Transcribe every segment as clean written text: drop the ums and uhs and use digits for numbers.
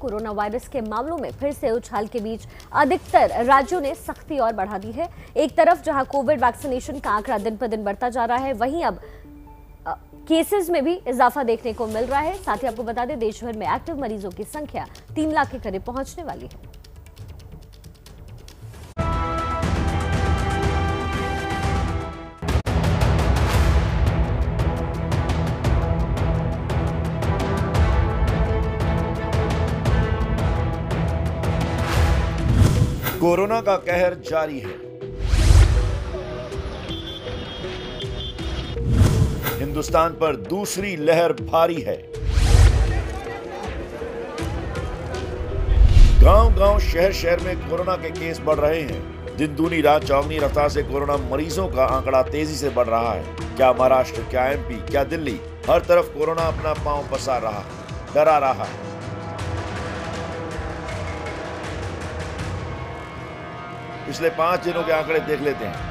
Corona virus के मामलों में फिर से उछाल के बीच अधिकतर राज्यों ने सख्ती और बढ़ा दी है। एक तरफ जहां कोविड वैक्सीनेशन का आंकड़ा दिन पर दिन बढ़ता जा रहा है, वहीं अब केसेस में भी इजाफा देखने को मिल रहा है। साथ ही आपको बता दें, देश भर में एक्टिव मरीजों की संख्या 3 लाख के करीब पहुंचने वाली है। कोरोना का कहर जारी है। हिंदुस्तान पर दूसरी लहर भारी है। गांव-गांव, शहर-शहर में कोरोना के केस बढ़ रहे हैं। दिन दूनी रात चौगनी रफ्तार से कोरोना मरीजों का आंकड़ा तेजी से बढ़ रहा है। क्या महाराष्ट्र, क्या एमपी, क्या दिल्ली, हर तरफ कोरोना अपना पांव पसार रहा है, डरा रहा है। पिछले 5 दिनों के आंकड़े देख लेते हैं।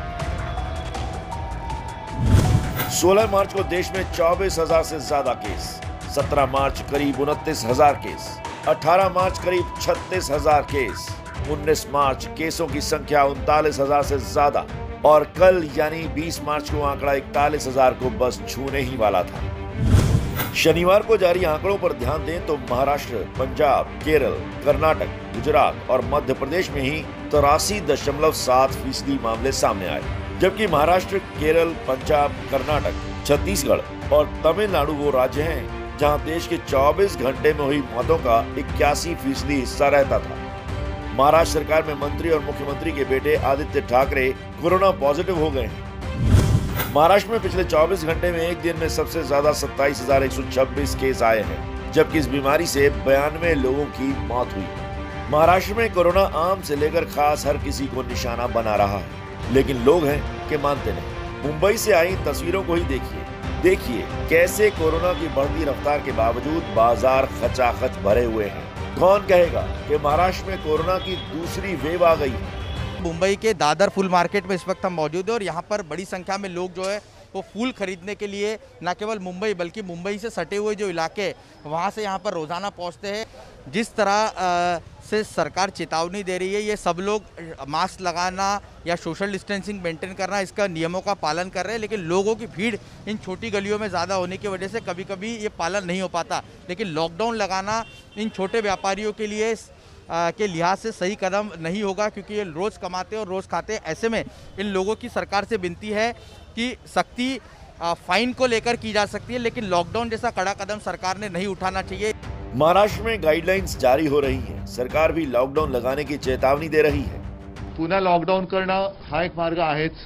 16 मार्च को देश में 24,000 से ज्यादा केस, 17 मार्च करीब 29,000 केस, 18 मार्च करीब 36,000 केस, 19 मार्च केसों की संख्या 39,000 से ज्यादा और कल यानी 20 मार्च को आंकड़ा 41,000 को बस छूने ही वाला था। शनिवार को जारी आंकड़ों पर ध्यान दें तो महाराष्ट्र, पंजाब, केरल, कर्नाटक, गुजरात और मध्य प्रदेश में ही 83.7% मामले सामने आए, जबकि महाराष्ट्र, केरल, पंजाब, कर्नाटक, छत्तीसगढ़ और तमिलनाडु वो राज्य हैं जहां देश के 24 घंटे में हुई मौतों का 81% हिस्सा रहता था। महाराष्ट्र सरकार में मंत्री और मुख्यमंत्री के बेटे आदित्य ठाकरे कोरोना पॉजिटिव हो गए हैं। महाराष्ट्र में पिछले 24 घंटे में एक दिन में सबसे ज्यादा 27,126 केस आए हैं, जबकि इस बीमारी से 92 लोगों की मौत हुई। महाराष्ट्र में कोरोना आम से लेकर खास हर किसी को निशाना बना रहा है, लेकिन लोग हैं कि मानते नहीं। मुंबई से आई तस्वीरों को ही देखिए कैसे कोरोना की बढ़ती रफ्तार के बावजूद बाजार खचाखच भरे हुए हैं। कौन कहेगा कि महाराष्ट्र में कोरोना की दूसरी वेव आ गई है। मुंबई के दादर फूल मार्केट में इस वक्त हम मौजूद हैं और यहाँ पर बड़ी संख्या में लोग जो है वो फूल खरीदने के लिए न केवल मुंबई बल्कि मुंबई से सटे हुए जो इलाके वहाँ से यहाँ पर रोज़ाना पहुँचते हैं। जिस तरह से सरकार चेतावनी दे रही है, ये सब लोग मास्क लगाना या सोशल डिस्टेंसिंग मेंटेन करना, इसका नियमों का पालन कर रहे हैं, लेकिन लोगों की भीड़ इन छोटी गलियों में ज़्यादा होने की वजह से कभी कभी ये पालन नहीं हो पाता। लेकिन लॉकडाउन लगाना इन छोटे व्यापारियों के लिए के लिहाज से सही कदम नहीं होगा, क्योंकि ये रोज़ कमाते और रोज़ खाते। ऐसे में इन लोगों की सरकार से विनती है कि सख्ती फाइन को लेकर की जा सकती है, लेकिन लॉकडाउन जैसा कड़ा कदम सरकार ने नहीं उठाना चाहिए। महाराष्ट्र में गाइडलाइंस जारी हो रही है, सरकार भी लॉकडाउन लगाने की चेतावनी दे रही है। पुन्हा लॉकडाऊन करणं हा एक मार्ग आहेच।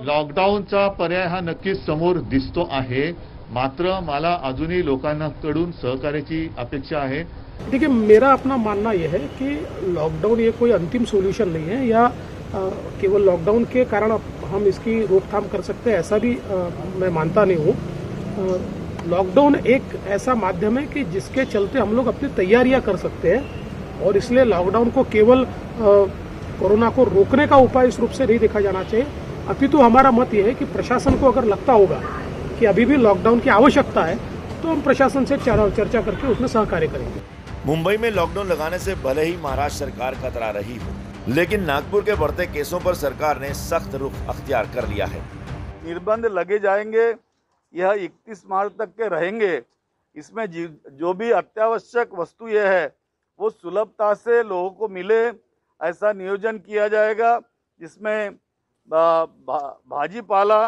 लॉकडाऊनचा पर्याय हा नक्कीच समोर दिसतो आहे, मात्र मला अजूनही लोकांकडून सहकार्याची अपेक्षा आहे। देखिए, मेरा अपना मानना यह है कि लॉकडाउन ये कोई अंतिम सॉल्यूशन नहीं है, या केवल लॉकडाउन के कारण हम इसकी रोकथाम कर सकते हैं, ऐसा भी मैं मानता नहीं हूँ। लॉकडाउन एक ऐसा माध्यम है कि जिसके चलते हम लोग अपनी तैयारियां कर सकते हैं, और इसलिए लॉकडाउन को केवल कोरोना को रोकने का उपाय इस रूप से नहीं देखा जाना चाहिए। अपितु हमारा मत यह है कि प्रशासन को अगर लगता होगा कि अभी भी लॉकडाउन की आवश्यकता है, तो हम प्रशासन से चर्चा करके उसमें सहकार्य करेंगे। मुंबई में लॉकडाउन लगाने से भले ही महाराष्ट्र सरकार कतरा रही हो, लेकिन नागपुर के बढ़ते केसों पर सरकार ने सख्त रुख अख्तियार कर लिया है। निर्बंध लगे जाएंगे, यह 31 मार्च तक के रहेंगे। इसमें जो भी अत्यावश्यक वस्तु यह है वो सुलभता से लोगों को मिले, ऐसा नियोजन किया जाएगा, जिसमें भाजी पाला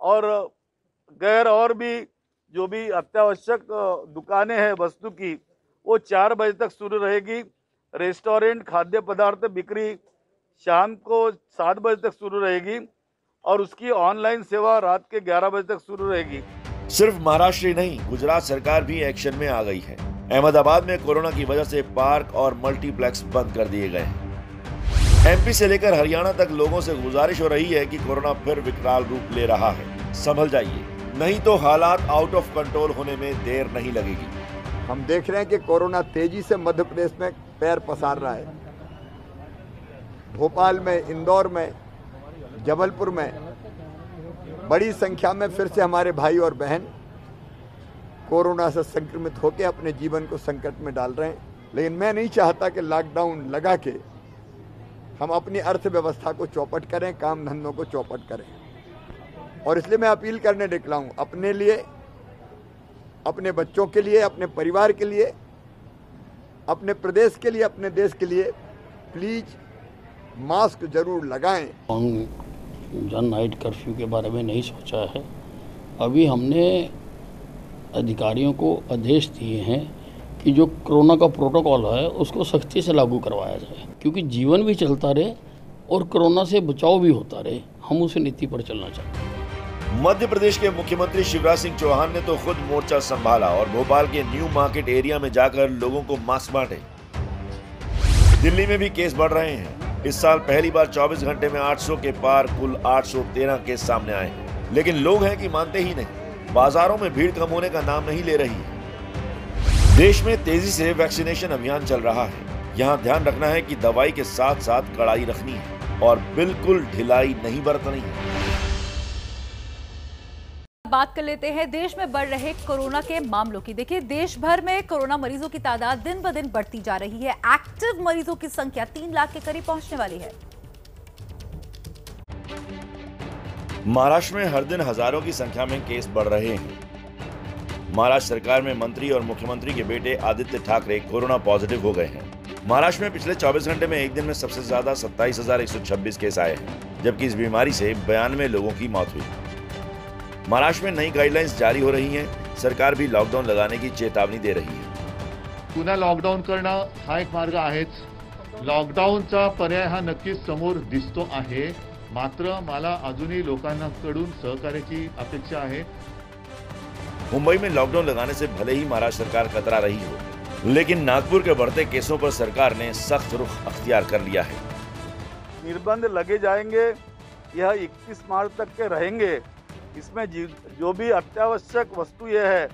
और गैर और भी जो भी अत्यावश्यक दुकानें हैं वस्तु की, वो 4 बजे तक शुरू रहेगी। रेस्टोरेंट, खाद्य पदार्थ बिक्री शाम को 7 बजे तक शुरू रहेगी और उसकी ऑनलाइन सेवा रात के 11 बजे तक शुरू रहेगी। सिर्फ महाराष्ट्र ही नहीं, गुजरात सरकार भी एक्शन में आ गई है। अहमदाबाद में कोरोना की वजह से पार्क और मल्टीप्लेक्स बंद कर दिए गए हैं। एमपी से लेकर हरियाणा तक लोगों से गुजारिश हो रही है कि कोरोना फिर विकराल रूप ले रहा है, संभल जाइए, नहीं तो हालात आउट ऑफ कंट्रोल होने में देर नहीं लगेगी। हम देख रहे हैं कि कोरोना तेजी से मध्य प्रदेश में पैर पसार रहा है। भोपाल में, इंदौर में, जबलपुर में बड़ी संख्या में फिर से हमारे भाई और बहन कोरोना से संक्रमित होकर अपने जीवन को संकट में डाल रहे हैं। लेकिन मैं नहीं चाहता कि लॉकडाउन लगा के हम अपनी अर्थव्यवस्था को चौपट करें, काम धंधों को चौपट करें। और इसलिए मैं अपील करने निकला हूं, अपने लिए, अपने बच्चों के लिए, अपने परिवार के लिए, अपने प्रदेश के लिए, अपने देश के लिए, प्लीज मास्क जरूर लगाएं। जन नाइट कर्फ्यू के बारे में नहीं सोचा है। अभी हमने अधिकारियों को आदेश दिए हैं कि जो कोरोना का प्रोटोकॉल है उसको सख्ती से लागू करवाया जाए, क्योंकि जीवन भी चलता रहे और कोरोना से बचाव भी होता रहे। हम उस नीति पर चलना चाहते हैं। मध्य प्रदेश के मुख्यमंत्री शिवराज सिंह चौहान ने तो खुद मोर्चा संभाला और भोपाल के न्यू मार्केट एरिया में जाकर लोगों को मास्क बांटे। दिल्ली में भी केस बढ़ रहे हैं। इस साल पहली बार 24 घंटे में 800 के पार कुल 813 केस सामने आए हैं, लेकिन लोग हैं कि मानते ही नहीं। बाजारों में भीड़ कम होने का नाम नहीं ले रही है। देश में तेजी से वैक्सीनेशन अभियान चल रहा है। यहाँ ध्यान रखना है कि दवाई के साथ साथ कड़ाई रखनी है और बिल्कुल ढिलाई नहीं बरतनी है। बात कर लेते हैं देश में बढ़ रहे कोरोना के मामलों की। देखिए, देश भर में कोरोना मरीजों की तादाद दिन ब दिन बढ़ती जा रही है। एक्टिव मरीजों की संख्या 3 लाख के करीब पहुंचने वाली है। महाराष्ट्र में हर दिन हजारों की संख्या में केस बढ़ रहे हैं। महाराष्ट्र सरकार में मंत्री और मुख्यमंत्री के बेटे आदित्य ठाकरे कोरोना पॉजिटिव हो गए हैं। महाराष्ट्र में पिछले 24 घंटे में एक दिन में सबसे ज्यादा 27,126 केस आए हैं, जबकि इस बीमारी से 92 लोगों की मौत हुई। महाराष्ट्र में नई गाइडलाइंस जारी हो रही हैं। सरकार भी लॉकडाउन लगाने की चेतावनी दे रही है। पुन्हा लॉकडाऊन करणं हा एक मार्ग आहेच। लॉकडाऊनचा पर्याय हा नक्कीच समोर दिसतो आहे, मात्र मला अजूनही लोकांकडून सहकार्याची अपेक्षा आहे। मुंबई में लॉकडाउन लगाने से भले ही महाराष्ट्र सरकार कतरा रही हो, लेकिन नागपुर के बढ़ते केसों पर सरकार ने सख्त रुख अख्तियार कर लिया है। निर्बंध लगे जाएंगे, यह 31 मार्च तक के रहेंगे। इसमें जो भी अत्यावश्यक वस्तु ये है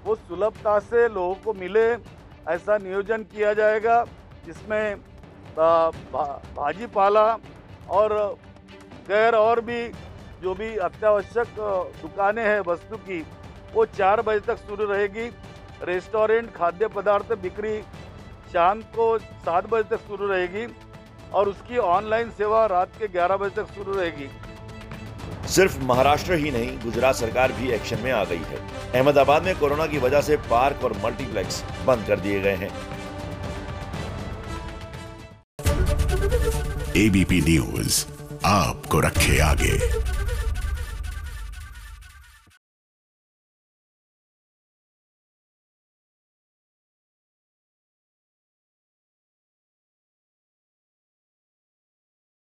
वो सुलभता से लोगों को मिले, ऐसा नियोजन किया जाएगा, जिसमें भाजीपाला और गैर और भी जो भी अत्यावश्यक दुकानें हैं वस्तु की, वो 4 बजे तक शुरू रहेगी। रेस्टोरेंट, खाद्य पदार्थ बिक्री शाम को 7 बजे तक शुरू रहेगी और उसकी ऑनलाइन सेवा रात के 11 बजे तक शुरू रहेगी। सिर्फ महाराष्ट्र ही नहीं, गुजरात सरकार भी एक्शन में आ गई है। अहमदाबाद में कोरोना की वजह से पार्क और मल्टीप्लेक्स बंद कर दिए गए हैं। एबीपी न्यूज आपको रखे आगे।